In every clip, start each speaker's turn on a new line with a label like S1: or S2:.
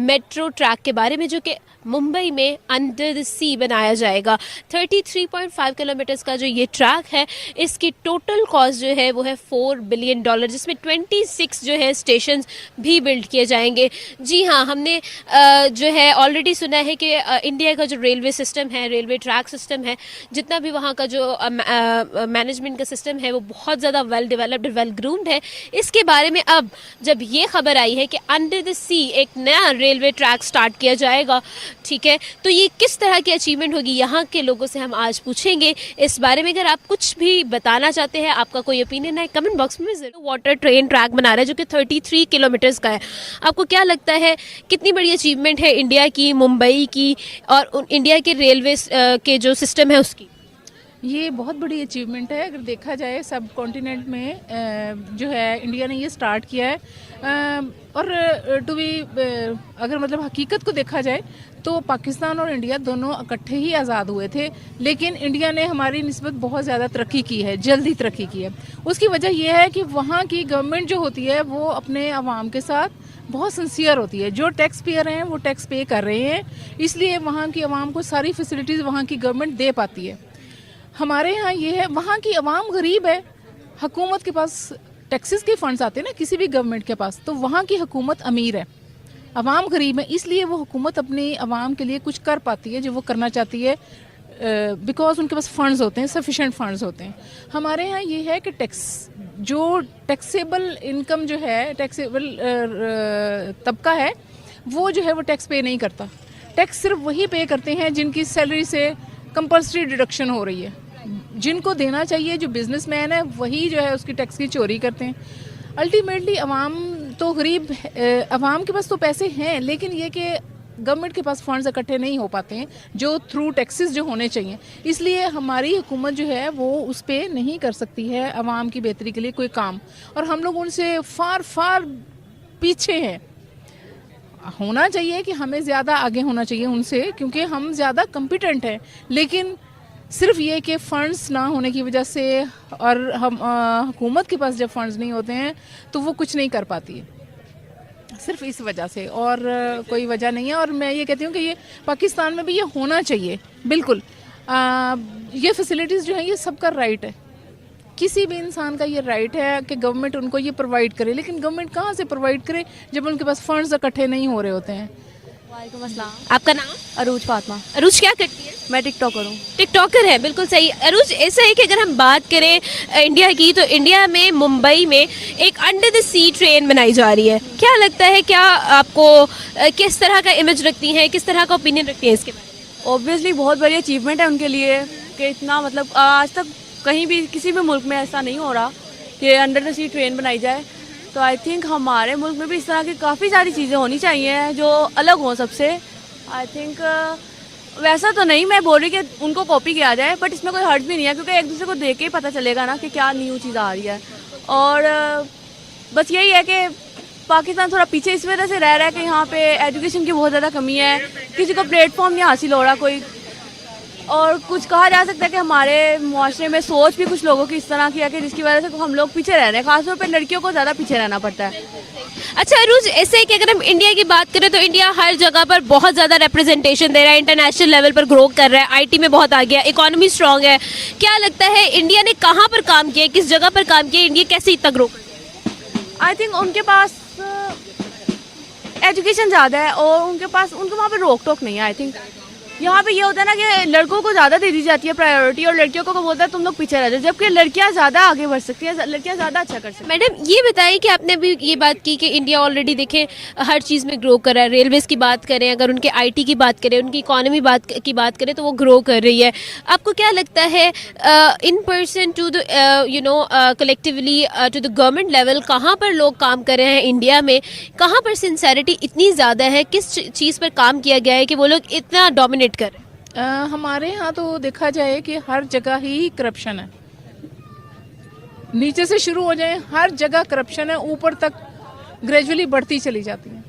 S1: Metro track के बारे में, जो कि मुंबई में अंडर द सी बनाया जाएगा। 33.5 किलोमीटर्स का जो ये ट्रैक है, इसकी टोटल कॉस्ट जो है वो है $4 बिलियन, जिसमें 26 जो है स्टेशंस भी बिल्ड किए जाएंगे। जी हाँ, हमने जो है ऑलरेडी सुना है कि इंडिया का जो रेलवे सिस्टम है, रेलवे ट्रैक सिस्टम है, जितना भी वहाँ का जो मैनेजमेंट का सिस्टम है, वो बहुत ज़्यादा वेल डेवलप्ड, वेल ग्रूम्ड है। इसके बारे में अब जब ये खबर आई है कि अंडर द सी एक नया रेलवे ट्रैक स्टार्ट किया जाएगा, ठीक है, तो ये किस तरह की अचीवमेंट होगी, यहाँ के लोगों से हम आज पूछेंगे इस बारे में। अगर आप कुछ भी बताना चाहते हैं, आपका कोई ओपिनियन है, कमेंट बॉक्स में जरूर। वाटर ट्रेन ट्रैक बना रहा है जो कि 33 किलोमीटर्स का है। आपको क्या लगता है कितनी बड़ी अचीवमेंट है इंडिया की, मुंबई की और इंडिया के रेलवे के जो सिस्टम है उसकी?
S2: ये बहुत बड़ी अचीवमेंट है। अगर देखा जाए सब कॉन्टिनेंट में जो है इंडिया ने ये स्टार्ट किया है, और टू बी अगर मतलब हकीकत को देखा जाए तो पाकिस्तान और इंडिया दोनों इकट्ठे ही आज़ाद हुए थे, लेकिन इंडिया ने हमारी निस्बत बहुत ज़्यादा तरक्की की है, जल्दी तरक्की की है। उसकी वजह यह है कि वहाँ की गवर्नमेंट जो होती है वो अपने आवाम के साथ बहुत सिंसियर होती है। जो टैक्स पेयर हैं वो टैक्स पे कर रहे हैं, इसलिए वहाँ की आवाम को सारी फैसिलिटीज़ वहाँ की गवर्नमेंट दे पाती है। हमारे यहाँ ये है, वहाँ की आवाम गरीब है, हुकूमत के पास टैक्सेस के फंड्स आते हैं ना किसी भी गवर्नमेंट के पास, तो वहाँ की हुकूमत अमीर है, आवाम गरीब है, इसलिए वो हुकूमत अपनी आवाम के लिए कुछ कर पाती है जो वो करना चाहती है, बिकॉज उनके पास फंड्स होते हैं, सफिशेंट फंड्स होते हैं। हमारे यहाँ ये है कि जो टैक्सेबल इनकम जो है, टैक्सेबल तबका है, वो जो है वो टैक्स पे नहीं करता। टैक्स सिर्फ वही पे करते हैं जिनकी सैलरी से कंपल्सरी डिडक्शन हो रही है। जिनको देना चाहिए, जो बिजनेसमैन है, वही जो है उसकी टैक्स की चोरी करते हैं। अल्टीमेटली अवाम तो गरीब, अवाम के पास तो पैसे हैं, लेकिन ये कि गवर्नमेंट के पास फंड्स इकट्ठे नहीं हो पाते हैं जो थ्रू टैक्सेस जो होने चाहिए, इसलिए हमारी हुकूमत जो है वो उस पर नहीं कर सकती है अवाम की बेहतरी के लिए कोई काम, और हम लोग उनसे फार फार पीछे हैं। होना चाहिए कि हमें ज़्यादा आगे होना चाहिए उनसे, क्योंकि हम ज़्यादा कॉम्पिटेंट हैं, लेकिन सिर्फ ये कि फ़ंड्स ना होने की वजह से, और हम हुकूमत के पास जब फंड्स नहीं होते हैं तो वो कुछ नहीं कर पाती है, सिर्फ इस वजह से, और कोई वजह नहीं है। और मैं ये कहती हूँ कि ये पाकिस्तान में भी ये होना चाहिए, बिल्कुल। ये फैसिलिटीज़ जो है ये सबका राइट है, किसी भी इंसान का ये राइट है कि गवर्नमेंट उनको ये प्रोवाइड करे, लेकिन गवर्नमेंट कहाँ से प्रोवाइड करे जब उनके पास फंड्स इकट्ठे नहीं हो रहे होते हैं।
S3: वालेकुम अस्सलाम।
S1: आपका नाम?
S3: अरूज फातिमा।
S1: अरूज क्या करती है?
S3: मैं टिकटॉकर हूँ।
S1: टिकटॉकर है, बिल्कुल सही। अरूज, ऐसा है कि अगर हम बात करें इंडिया की, तो इंडिया में मुंबई में एक अंडर द सी ट्रेन बनाई जा रही है। क्या लगता है, क्या आपको किस तरह का इमेज रखती हैं, किस तरह का ओपिनियन रखती हैं इसके बारे में?
S3: ऑब्वियसली बहुत बड़ी अचीवमेंट है उनके लिए कि इतना, मतलब आज तक कहीं भी किसी भी मुल्क में ऐसा नहीं हो रहा कि अंडर द सी ट्रेन बनाई जाए। तो आई थिंक हमारे मुल्क में भी इस तरह की काफ़ी सारी चीज़ें होनी चाहिए जो अलग हों सबसे। आई थिंक वैसा तो नहीं मैं बोल रही कि उनको कॉपी किया जाए, बट इसमें कोई हर्ट भी नहीं है, क्योंकि एक दूसरे को देख के ही पता चलेगा ना कि क्या न्यू चीज़ आ रही है। और बस यही है कि पाकिस्तान थोड़ा पीछे इस वजह से रह रहा है कि यहाँ पे एजुकेशन की बहुत ज़्यादा कमी है, किसी को प्लेटफॉर्म नहीं हासिल हो रहा कोई। और कुछ कहा जा सकता है कि हमारे मुआशरे में सोच भी कुछ लोगों की इस तरह की है कि जिसकी वजह से हम लोग पीछे रह रहे हैं, खासतौर पर लड़कियों को ज़्यादा पीछे रहना पड़ता है।
S1: अच्छा अरूज, ऐसे है कि अगर हम इंडिया की बात करें तो इंडिया हर जगह पर बहुत ज़्यादा रिप्रेजेंटेशन दे रहा है, इंटरनेशनल लेवल पर ग्रो कर रहा है, आईटी में बहुत आ गया, इकोनॉमी स्ट्रांग है। क्या लगता है इंडिया ने कहाँ पर काम किया, किस जगह पर काम किया, इंडिया कैसे इतना ग्रो कर?
S3: आई थिंक उनके पास एजुकेशन ज़्यादा है और उनके वहाँ पे रोक टोक नहीं है। आई थिंक यहाँ पे ये होता है ना कि लड़कों को ज़्यादा दे दी जाती है प्रायोरिटी, और लड़कियों को बोलता है तुम लोग पीछे रह जाओ, जबकि लड़कियाँ ज़्यादा आगे बढ़ सकती हैं, लड़कियाँ ज़्यादा अच्छा कर सकती हैं।
S1: मैडम ये बताइए कि आपने अभी ये बात की कि इंडिया ऑलरेडी देखें हर चीज़ में ग्रो कर रहा है। रेलवेज़ की बात करें, अगर उनके आईटी की बात करें, उनकी इकोनॉमी की बात करें तो वो ग्रो कर रही है। आपको क्या लगता है in person to the collectively to the government level कहाँ पर लोग काम कर रहे हैं इंडिया में, कहाँ पर सिंसेरिटी इतनी ज़्यादा है, किस चीज़ पर काम किया गया है कि वो लोग इतना डोमिनेट कर रहे हैं?
S2: हमारे यहाँ तो देखा जाए कि हर जगह ही करप्शन है, नीचे से शुरू हो जाए हर जगह करप्शन है, ऊपर तक ग्रेजुअली बढ़ती चली जाती है।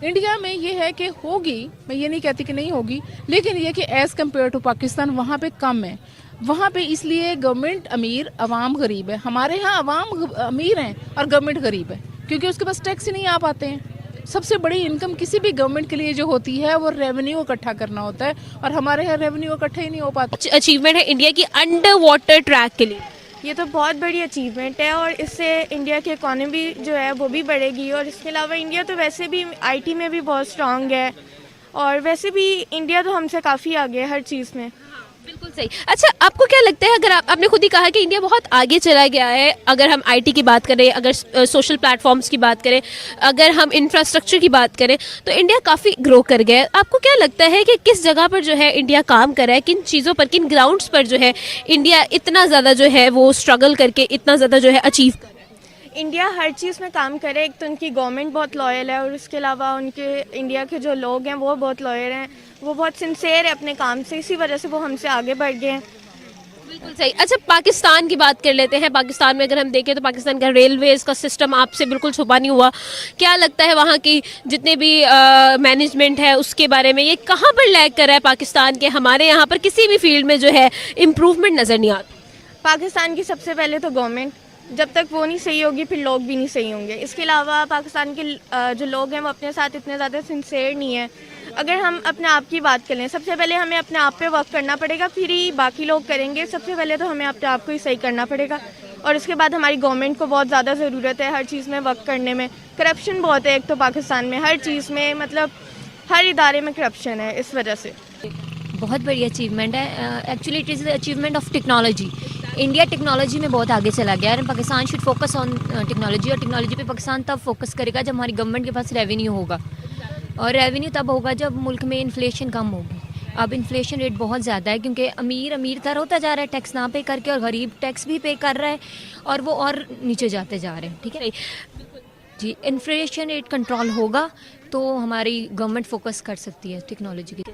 S2: इंडिया में ये है कि होगी, मैं ये नहीं कहती कि नहीं होगी, लेकिन ये कि एज़ कम्पेयर टू पाकिस्तान वहाँ पे कम है। वहाँ पे इसलिए गवर्नमेंट अमीर, अवाम गरीब है। हमारे यहाँ अवाम अमीर हैं और गवर्नमेंट गरीब है, क्योंकि उसके पास टैक्स ही नहीं आ पाते हैं। सबसे बड़ी इनकम किसी भी गवर्नमेंट के लिए जो होती है वो रेवेन्यू इकट्ठा करना होता है, और हमारे यहाँ रेवेन्यू इकट्ठा ही नहीं हो पाता।
S1: अचीवमेंट है इंडिया की अंडर वाटर ट्रैक के लिए।
S4: ये तो बहुत बड़ी अचीवमेंट है और इससे इंडिया की इकोनॉमी जो है वो भी बढ़ेगी। और इसके अलावा इंडिया तो वैसे भी आईटी में भी बहुत स्ट्रांग है, और वैसे भी इंडिया तो हमसे काफ़ी आगे है हर चीज़ में।
S1: बिल्कुल सही। अच्छा, आपको क्या लगता है, अगर आपने खुद ही कहा कि इंडिया बहुत आगे चला गया है, अगर हम आईटी की बात करें, अगर सोशल प्लेटफॉर्म्स की बात करें, अगर हम इंफ्रास्ट्रक्चर की बात करें, तो इंडिया काफ़ी ग्रो कर गया है। आपको क्या लगता है कि किस जगह पर जो है इंडिया काम कर रहा है, किन चीज़ों पर, किन ग्राउंड्स पर जो है इंडिया इतना ज़्यादा जो है वो स्ट्रगल करके इतना ज़्यादा जो है अचीव कर रहा है?
S4: इंडिया हर चीज़ में काम करे। एक तो उनकी गवर्नमेंट बहुत लॉयल है, और उसके अलावा उनके इंडिया के जो लोग हैं वो बहुत लॉयल हैं, वो बहुत सिंसेयर है अपने काम से, इसी वजह से वो हमसे आगे बढ़ गए हैं।
S1: बिल्कुल सही। अच्छा, पाकिस्तान की बात कर लेते हैं। पाकिस्तान में अगर हम देखें तो पाकिस्तान का रेलवेज का सिस्टम आपसे बिल्कुल छुपा नहीं हुआ। क्या लगता है वहाँ की जितने भी मैनेजमेंट है उसके बारे में, ये कहाँ पर लैग कर रहा है पाकिस्तान के? हमारे यहाँ पर किसी भी फील्ड में जो है इम्प्रूवमेंट नज़र नहीं आता।
S4: पाकिस्तान की सबसे पहले तो गवर्नमेंट, जब तक वो नहीं सही होगी फिर लोग भी नहीं सही होंगे। इसके अलावा पाकिस्तान के जो लोग हैं वो अपने साथ इतने ज़्यादा सिंसेयर नहीं है। अगर हम अपने आप की बात करें, सबसे पहले हमें अपने आप पे वर्क करना पड़ेगा, फिर ही बाकी लोग करेंगे। सबसे पहले तो हमें अपने आप को ही सही करना पड़ेगा, और उसके बाद हमारी गवर्नमेंट को बहुत ज़्यादा ज़रूरत है हर चीज़ में वर्क करने में। करप्शन बहुत है एक तो पाकिस्तान में, हर चीज़ में, मतलब हर इदारे में करप्शन है, इस वजह से।
S5: बहुत बड़ी अचीवमेंट है। Actually it is the achievement of technology. India technology में बहुत आगे चला गया है। Pakistan should focus on technology, और टेक्नोलॉजी पे पाकिस्तान तब फोकस करेगा जब हमारी गवर्नमेंट के पास रेवेन्यू होगा, और रेवेन्यू तब होगा जब मुल्क में इन्फ्लेशन कम होगी। अब इन्फ्लेशन रेट बहुत ज़्यादा है क्योंकि अमीर अमीर तर होता जा रहा है टैक्स ना पे करके, और गरीब टैक्स भी पे कर रहा है, और वो और नीचे जाते जा रहे हैं। ठीक है जी, इन्फ्लेशन रेट कंट्रोल होगा तो हमारी गवर्नमेंट फोकस कर सकती है टेक्नोलॉजी की।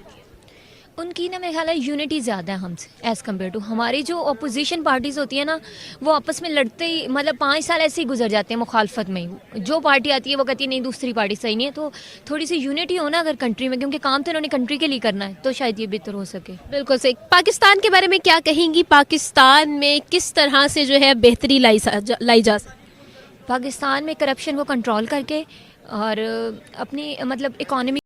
S5: उनकी ना मेरे ख्याल है यूनिटी ज़्यादा है हमसे एज़ कम्पेयर टू हमारी जो अपोजिशन पार्टीज़ होती है ना, वो आपस में लड़ते ही मतलब 5 साल ऐसे ही गुजर जाते हैं मुखालफत में ही। जो पार्टी आती है वो कहती है नहीं दूसरी पार्टी सही नहीं है। तो थोड़ी सी यूनिटी हो ना अगर कंट्री में, क्योंकि काम तो इन्होंने कंट्री के लिए करना है, तो शायद ये बेहतर हो सके।
S1: बिल्कुल सही। पाकिस्तान के बारे में क्या कहेंगी? पाकिस्तान में किस तरह से जो है बेहतरी लाई जा सकती?
S5: पाकिस्तान में करप्शन को कंट्रोल करके और अपनी मतलब इकॉनमी